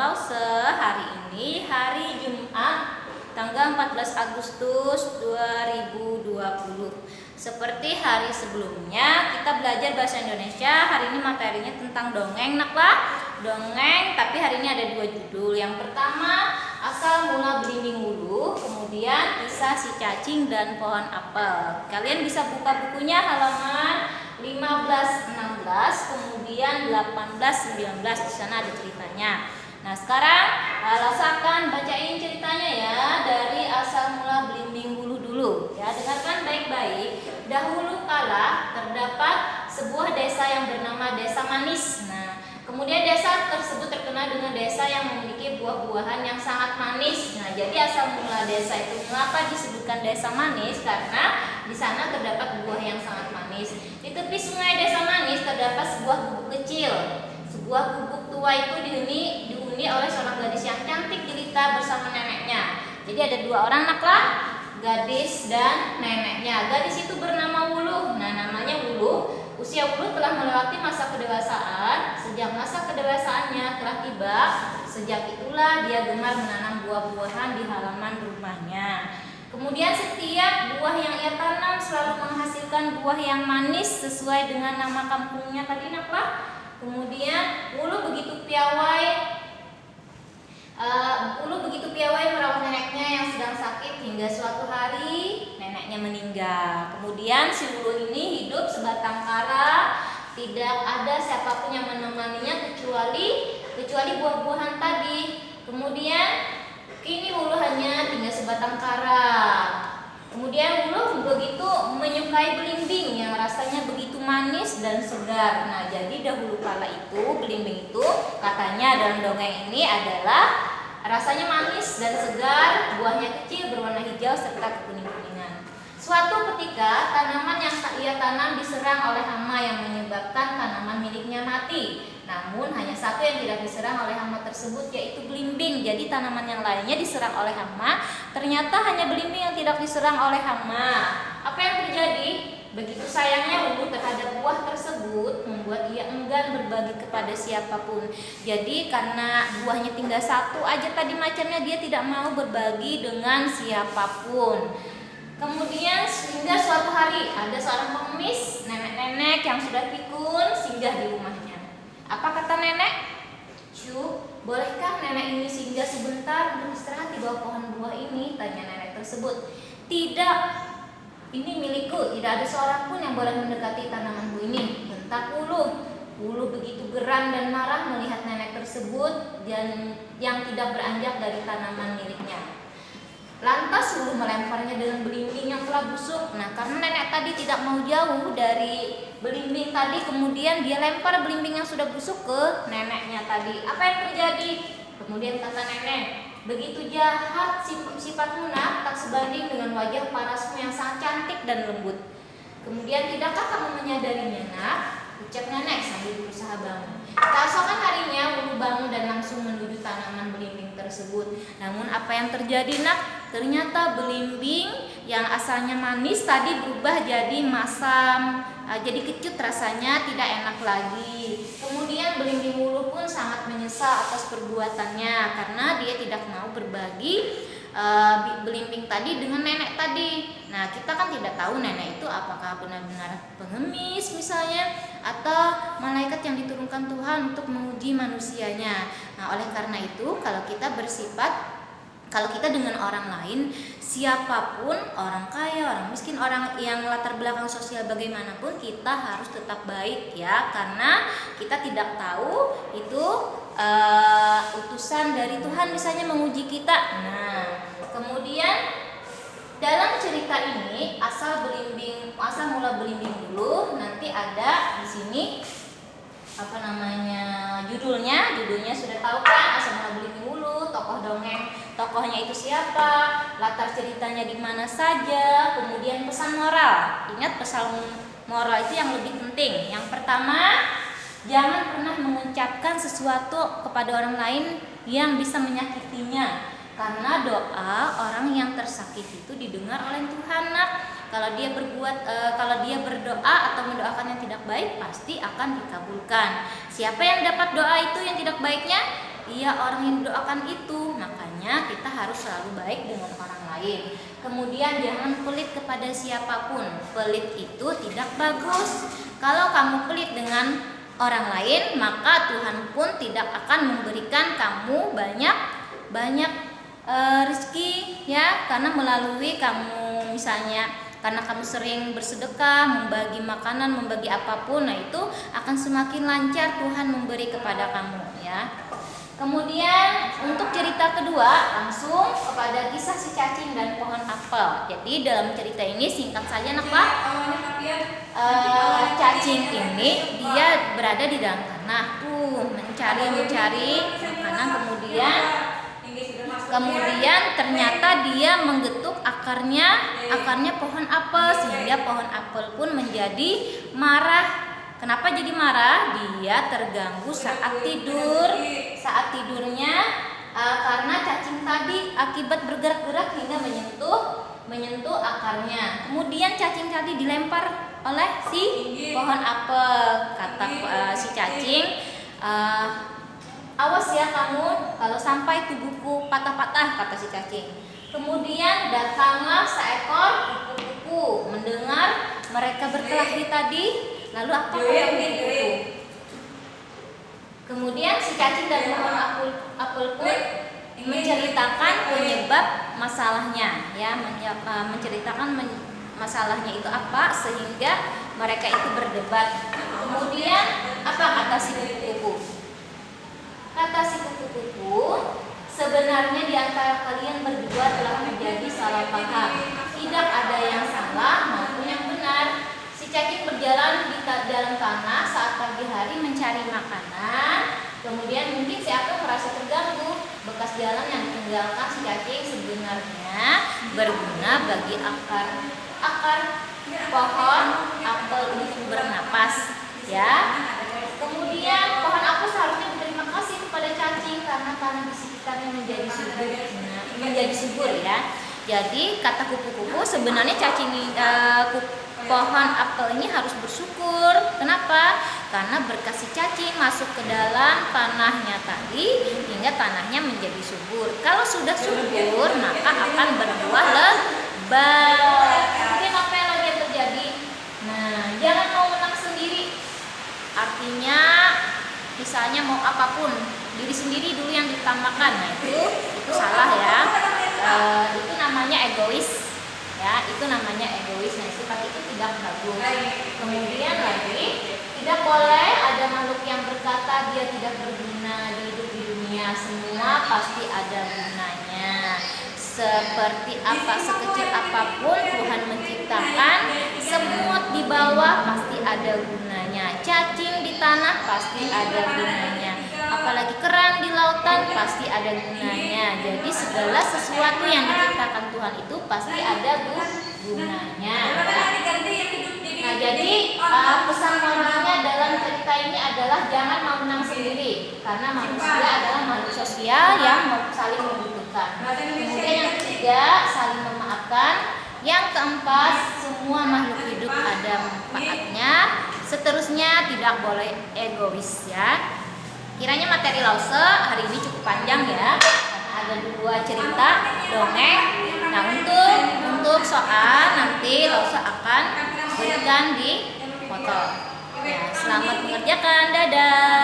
Kalau sehari ini hari Jumat tanggal 14 Agustus 2020. Seperti hari sebelumnya kita belajar bahasa Indonesia. Hari ini materinya tentang dongeng, nak lah. Dongeng, tapi hari ini ada dua judul. Yang pertama Asal Mula Belimbing Wuluh, kemudian Kisah Si Cacing dan Pohon Apel. Kalian bisa buka bukunya halaman 15-16, kemudian 18-19, di sana ada ceritanya. Nah sekarang rasakan bacain ceritanya ya, dari Asal Mula Belimbing Wuluh dulu ya. Dengarkan baik-baik. Dahulu kala terdapat sebuah desa yang bernama Desa Manis. Nah kemudian desa tersebut terkenal dengan desa yang memiliki buah-buahan yang sangat manis. Nah jadi asal mula desa itu mengapa disebutkan Desa Manis? Karena di sana terdapat buah yang sangat manis. Di tepi sungai Desa Manis terdapat sebuah gubuk kecil. Sebuah gubuk tua itu dihuni oleh seorang gadis yang cantik jelita bersama neneknya. Jadi ada dua orang anak lah, gadis dan neneknya. Gadis itu bernama Wuluh. Nah namanya Wuluh. Usia Wuluh telah melewati masa kedewasaan. Sejak masa kedewasaannya telah tiba, sejak itulah dia gemar menanam buah-buahan di halaman rumahnya. Kemudian setiap buah yang ia tanam selalu menghasilkan buah yang manis sesuai dengan nama kampungnya tadi, nak lah. Kemudian Wuluh begitu piawai merawat neneknya yang sedang sakit hingga suatu hari neneknya meninggal. Kemudian si Wuluh ini hidup sebatang kara, tidak ada siapapun yang menemaninya kecuali buah-buahan tadi. Kemudian kini Wuluh hanya tinggal sebatang kara. Kemudian Wuluh begitu menyukai belimbing yang rasanya begitu manis dan segar. Nah jadi dahulu kala itu belimbing itu katanya dalam dongeng ini adalah rasanya manis dan segar, buahnya kecil berwarna hijau serta kekuning-kuningan. Suatu ketika tanaman yang ia tanam diserang oleh hama yang menyebabkan tanaman miliknya mati. Namun hanya satu yang tidak diserang oleh hama tersebut, yaitu belimbing. Jadi tanaman yang lainnya diserang oleh hama, ternyata hanya belimbing yang tidak diserang oleh hama. Apa yang terjadi? Begitu sayangnya Wuluh terhadap buah tersebut membuat ia enggan berbagi kepada siapapun. Jadi karena buahnya tinggal satu aja tadi macamnya, dia tidak mau berbagi dengan siapapun. Kemudian hingga suatu hari ada seorang pengemis, nenek-nenek yang sudah pikun singgah di rumahnya. Apa kata nenek? "Cu, bolehkah nenek ini singgah sebentar beristirahat di bawah pohon buah ini?" tanya nenek tersebut. "Tidak, ini milikku, tidak ada seorang pun yang boleh mendekati tanamanku ini," bentak Wuluh. Wuluh begitu geram dan marah melihat nenek tersebut dan yang tidak beranjak dari tanaman miliknya. Lantas Wuluh melemparnya dengan belimbing yang telah busuk. Nah karena nenek tadi tidak mau jauh dari belimbing tadi, kemudian dia lempar belimbing yang sudah busuk ke neneknya tadi. Apa yang terjadi? Kemudian kata nenek, "Begitu jahat sifatmu, nak, tak sebanding dengan wajah parasmu yang sangat cantik dan lembut. Kemudian tidakkah kamu menyadarinya, nak?" ucap nenek sambil berusaha bangun. Keesokan harinya Wuluh bangun dan langsung menuju tanaman belimbing tersebut. Namun apa yang terjadi, nak? Ternyata belimbing yang asalnya manis tadi berubah jadi masam, jadi kecut rasanya, tidak enak lagi. Kemudian belimbing Wuluh pun sangat menyesal atas perbuatannya karena dia tidak mau berbagi belimbing tadi dengan nenek tadi. Nah kita kan tidak tahu nenek itu apakah benar-benar pengemis misalnya, atau malaikat yang diturunkan Tuhan untuk menguji manusianya. Nah oleh karena itu kalau kita dengan orang lain, siapapun, orang kaya, orang miskin, orang yang latar belakang sosial bagaimanapun, kita harus tetap baik ya, karena kita tidak tahu itu utusan dari Tuhan misalnya menguji kita. Nah kemudian dalam cerita ini asal mula belimbing Wuluh, nanti ada di sini judulnya sudah tahu kan, Asal Mula Belimbing Wuluh, tokoh dongeng, tokohnya itu siapa, latar ceritanya di mana saja, kemudian pesan moral. Ingat pesan moral itu yang lebih penting. Yang pertama, jangan pernah mengucapkan sesuatu kepada orang lain yang bisa menyakitinya, karena doa orang yang tersakiti itu didengar oleh Tuhan, nak. Kalau dia berdoa atau mendoakan yang tidak baik, pasti akan dikabulkan. Siapa yang dapat doa itu yang tidak baiknya? ia orang yang didoakan itu. Makanya kita harus selalu baik dengan orang lain. Kemudian jangan pelit kepada siapapun. Pelit itu tidak bagus. Kalau kamu pelit dengan orang lain, maka Tuhan pun tidak akan memberikan kamu banyak rezeki, ya, karena melalui kamu misalnya karena kamu sering bersedekah, membagi makanan, membagi apapun, nah itu akan semakin lancar Tuhan memberi kepada kamu, ya. Kemudian untuk cerita kedua, langsung kepada kisah si cacing dan pohon apel. Jadi dalam cerita ini singkat saja, anak Pak, cacing ini dia berada di dalam tanah tuh mencari makanan, kemudian ternyata dia menggetuk akarnya pohon apel, sehingga pohon apel pun menjadi marah. Kenapa jadi marah? Dia terganggu saat tidurnya karena cacing tadi akibat bergerak-gerak hingga menyentuh akarnya. Kemudian cacing tadi dilempar oleh si pohon apel. Kata si cacing, awas ya kamu kalau sampai tubuhku patah-patah, kata si cacing. Kemudian datanglah seekor kupu-kupu mendengar mereka berkelahi tadi. Lalu apa kata kupu-kupu? Kemudian si cacing dan pohon apel pun menceritakan penyebab masalahnya, ya, menceritakan masalahnya itu apa sehingga mereka itu berdebat. Kemudian apa kata si kupu-kupu? Kata si kupu-kupu, sebenarnya di antara kalian berdua telah menjadi salah paham. Tidak ada yang salah maupun yang benar. Si cacing berjalan di dalam tanah saat pagi hari mencari makanan. Kemudian mungkin si apel merasa terganggu. Bekas jalan yang ditinggalkan si cacing sebenarnya berguna bagi akar pohon apel ini bernapas, ya. Kemudian pohon apel seharusnya berterima kasih kepada cacing karena tanah di sekitarnya menjadi subur, ya. Jadi kata kupu-kupu, sebenarnya pohon apel ini harus bersyukur. Kenapa? Karena berkas si cacing masuk ke dalam tanahnya tadi hingga tanahnya menjadi subur. Kalau sudah subur, maka akan berbuah lebat. Kemudian apa yang lagi terjadi? Nah, jangan mau menang sendiri. Artinya, misalnya mau apapun, diri sendiri dulu yang ditamakan. Nah, itu salah, ya. Itu namanya egois. Ya, itu namanya egois. Nah, sifat itu tidak bagus. Kemudian lagi, tidak boleh ada makhluk yang berkata dia tidak berguna di hidup di dunia. Semua pasti ada gunanya. Seperti apa, sekecil apapun Tuhan menciptakan, semut di bawah pasti ada gunanya. Cacing di tanah pasti ada gunanya. Apalagi kerang di lautan pasti ada gunanya. Jadi segala sesuatu yang diciptakan Tuhan itu pasti ada gunanya. Nah, jadi pesan moralnya dalam cerita ini adalah jangan mau menang sendiri, karena manusia adalah makhluk sosial yang saling membutuhkan. Kemudian yang ketiga, saling memaafkan. Yang keempat, semua makhluk hidup ada manfaatnya. Seterusnya tidak boleh egois, ya. Kiranya materi Lause hari ini cukup panjang, ya, karena ada 2 cerita dongeng. Nah, untuk soal nanti Lause akan berikan di foto. Ya, selamat mengerjakan, dadah.